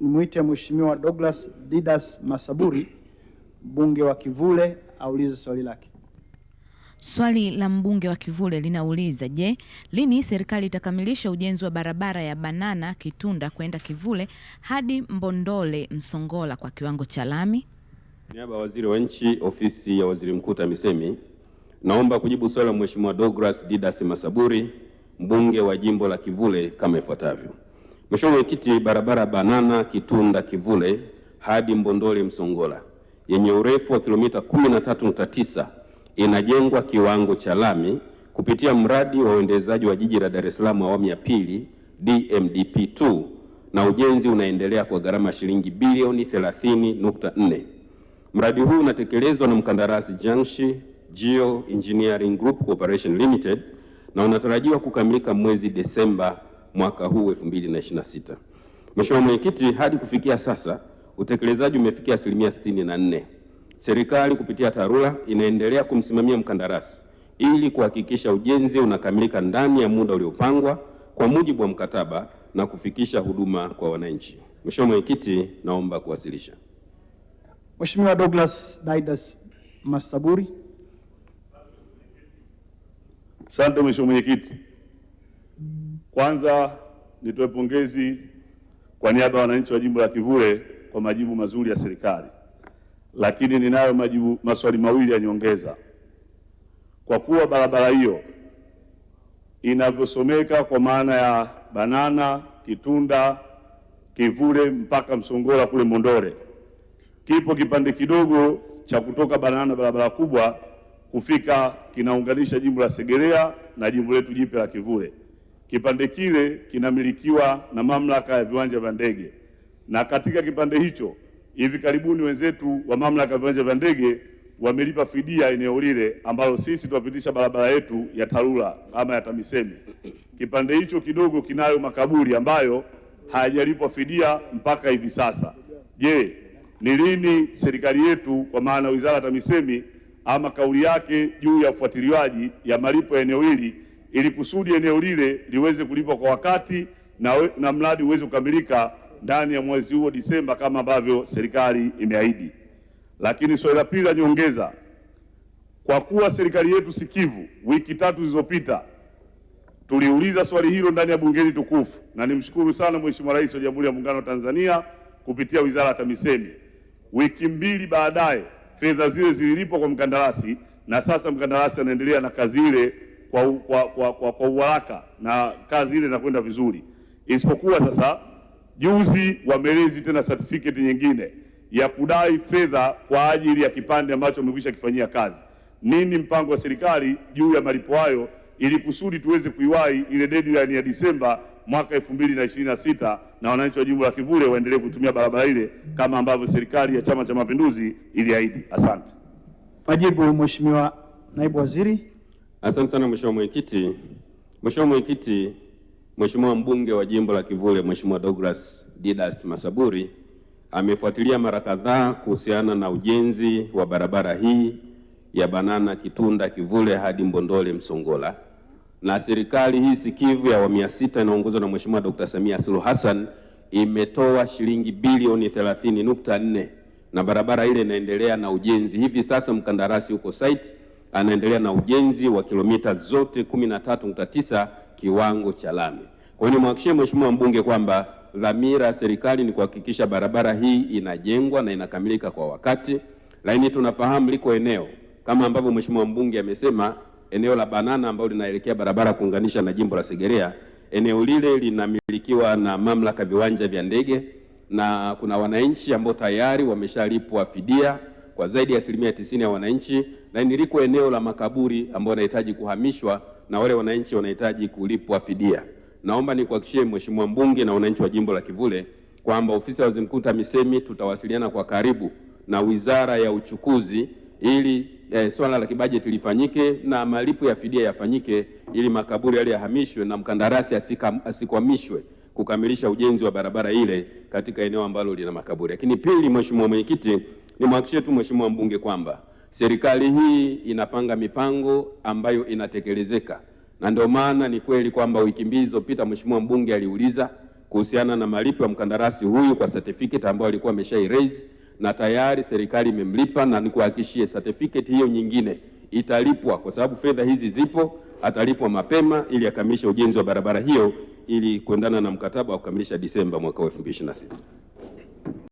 nimwite Mheshimiwa Douglas Didas Masaburi, mbunge wa Kivule, aulize swali lake. Swali la mbunge wa Kivule linauliza, je, lini serikali itakamilisha ujenzi wa barabara ya Banana Kitunda kwenda Kivule hadi Mbondole Msongola kwa kiwango cha lami? Niaba ya Waziri wa Nchi, Ofisi ya Waziri Mkuu TAMISEMI, naomba kujibu swali la Mheshimiwa Douglas Didas Masaburi, mbunge wa jimbo la Kivule kama ifuatavyo. Mheshimiwa Mwenyekiti, barabara Banana Kitunda Kivule hadi Mbondole Msongola yenye urefu wa kilomita 13.9 inajengwa kiwango cha lami kupitia mradi wa uendelezaji wa jiji la Dar es Salaam awamu ya pili DMDP2, na ujenzi unaendelea kwa gharama ya shilingi bilioni 30.4. Mradi huu unatekelezwa na mkandarasi Jiangxi Geo Engineering Group Corporation Limited na unatarajiwa kukamilika mwezi Desemba mwaka huu 2026. Mheshimiwa Mwenyekiti, hadi kufikia sasa utekelezaji umefikia 64%. Serikali kupitia TARURA inaendelea kumsimamia mkandarasi ili kuhakikisha ujenzi unakamilika ndani ya muda uliopangwa kwa mujibu wa mkataba na kufikisha huduma kwa wananchi. Mheshimiwa Mwenyekiti, naomba kuwasilisha. Mheshimiwa Douglas Didas Masaburi. Asante Mheshimiwa Mwenyekiti. Kwanza nitoe pongezi kwa niaba ya wananchi wa jimbo la Kivule kwa majibu mazuri ya serikali. Lakini ninayo maswali mawili ya nyongeza. Kwa kuwa barabara hiyo inavyosomeka kwa maana ya Banana Kitunda Kivule mpaka Msongola kule Mbondole, kipo kipande kidogo cha kutoka Banana barabara kubwa kufika kinaunganisha jimbo la Segerea na jimbo letu jipya la Kivule. Kipande kile kinamilikiwa na mamlaka ya viwanja vya ndege, na katika kipande hicho hivi karibuni wenzetu wa mamlaka ya viwanja vya ndege wamelipa fidia eneo lile ambalo sisi tuwapitisha barabara yetu ya TARURA ama ya TAMISEMI. Kipande hicho kidogo kinayo makaburi ambayo hayajalipwa fidia mpaka hivi sasa. Je, ni lini serikali yetu kwa maana wizara ya TAMISEMI ama kauli yake juu ya ufuatiliaji ya malipo ya eneo hili ili kusudi eneo lile liweze kulipwa kwa wakati na mradi uweze kukamilika ndani ya mwezi huo Disemba kama ambavyo serikali imeahidi? Lakini swali la pili la nyongeza, kwa kuwa serikali yetu sikivu, wiki 3 zilizopita tuliuliza swali hilo ndani ya bungeni tukufu, na nimshukuru sana Mheshimiwa Rais wa Jamhuri ya Muungano wa Tanzania kupitia wizara ya TAMISEMI. Wiki 2 baadaye fedha zile zililipwa kwa mkandarasi, na sasa mkandarasi anaendelea na kazi ile kwa uharaka na kazi ile inakwenda vizuri. Isipokuwa sasa juzi wamelezi tena certificate nyingine ya kudai fedha kwa ajili ya kipande ambacho wamekwisha kifanyia kazi. Nini mpango wa serikali juu ya malipo hayo ili kusudi tuweze kuiwahi ile deadline ya Disemba mwaka 2026 na wananchi wa jimbo la Kivule waendelee kutumia barabara ile kama ambavyo serikali ya Chama cha Mapinduzi iliahidi? Asante. Majibu Mheshimiwa Naibu Waziri. Asante sana Mheshimiwa Mwenyekiti. Mheshimiwa Mwenyekiti, Mheshimiwa mbunge wa jimbo la Kivule Mheshimiwa Douglas Didas Masaburi amefuatilia mara kadhaa kuhusiana na ujenzi wa barabara hii ya Banana Kitunda Kivule hadi Mbondole Msongola, na serikali hii sikivu ya awamu ya 6 inaongozwa na Mheshimiwa Dr. Samia Suluhu Hassan imetoa shilingi bilioni 30.4 na barabara ile inaendelea na ujenzi. Hivi sasa mkandarasi uko site anaendelea na ujenzi wa kilomita zote 13.9 kiwango cha lami. Kwa hiyo nimhakikishie Mheshimiwa mbunge kwamba dhamira ya serikali ni kuhakikisha barabara hii inajengwa na inakamilika kwa wakati. Lakini tunafahamu liko eneo kama ambavyo Mheshimiwa mbunge amesema, eneo la Banana ambalo linaelekea barabara kuunganisha na jimbo la Segerea. Eneo lile linamilikiwa na mamlaka viwanja vya ndege, na kuna wananchi ambao tayari wameshalipwa fidia kwa zaidi ya 90% ya wananchi, na niliko eneo la makaburi ambao wanahitaji kuhamishwa na wale wananchi wanahitaji kulipwa fidia. Naomba nikuhakikishie Mheshimiwa mbunge na wananchi wa jimbo la Kivule kwamba ofisi ya Waziri Mkuu TAMISEMI tutawasiliana kwa karibu na Wizara ya Uchukuzi ili swala la kibajeti lifanyike na malipo ya fidia yafanyike ili makaburi yale yahamishwe na mkandarasi asikwamishwe kukamilisha ujenzi wa barabara ile katika eneo ambalo lina makaburi. Lakini pili, Mheshimiwa Mwenyekiti, nimhakikishie tu Mheshimiwa mbunge kwamba serikali hii inapanga mipango ambayo inatekelezeka, na ndio maana ni kweli kwamba wiki mbili zilizopita Mheshimiwa mbunge aliuliza kuhusiana na malipo ya mkandarasi huyu kwa certificate ambayo alikuwa ameshairaise, na tayari serikali imemlipa, na nikuhakikishie certificate hiyo nyingine italipwa kwa sababu fedha hizi zipo, atalipwa mapema ili akamilishe ujenzi wa barabara hiyo ili kuendana na mkataba wa kukamilisha Disemba mwaka 2026.